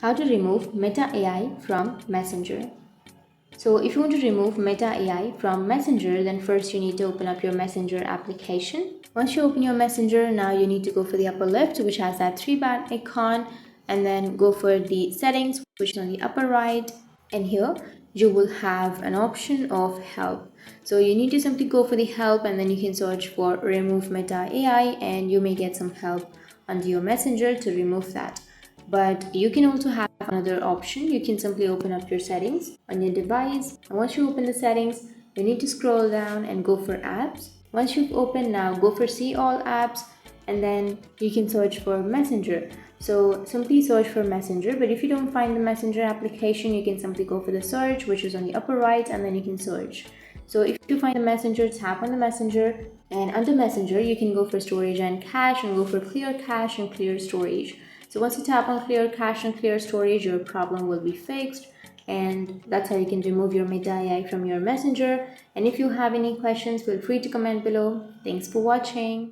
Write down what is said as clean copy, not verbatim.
How to remove Meta AI from Messenger. So if you want to remove Meta AI from Messenger, then first you need to open up your Messenger application. Once you open your Messenger, now you need to go for the upper left, which has that three-bar icon, and then go for the settings, which is on the upper right. And here you will have an option of help. So you need to simply go for the help, and then you can search for remove Meta AI, and you may get some help under your Messenger to remove that. But you can also have another option. You can simply open up your settings on your device, and once you open the settings, you need to scroll down and go for apps. Once you've opened, now go for see all apps, and then you can search for Messenger. So simply search for Messenger, but if you don't find the Messenger application, you can simply go for the search, which is on the upper right, and then you can search. So if you find the Messenger, tap on the Messenger, and under Messenger you can go for storage and cache, and go for clear cache and clear storage. So once you tap on clear cache and clear storage, your problem will be fixed, and that's how you can remove your Meta AI from your Messenger. And if you have any questions, feel free to comment below. Thanks for watching.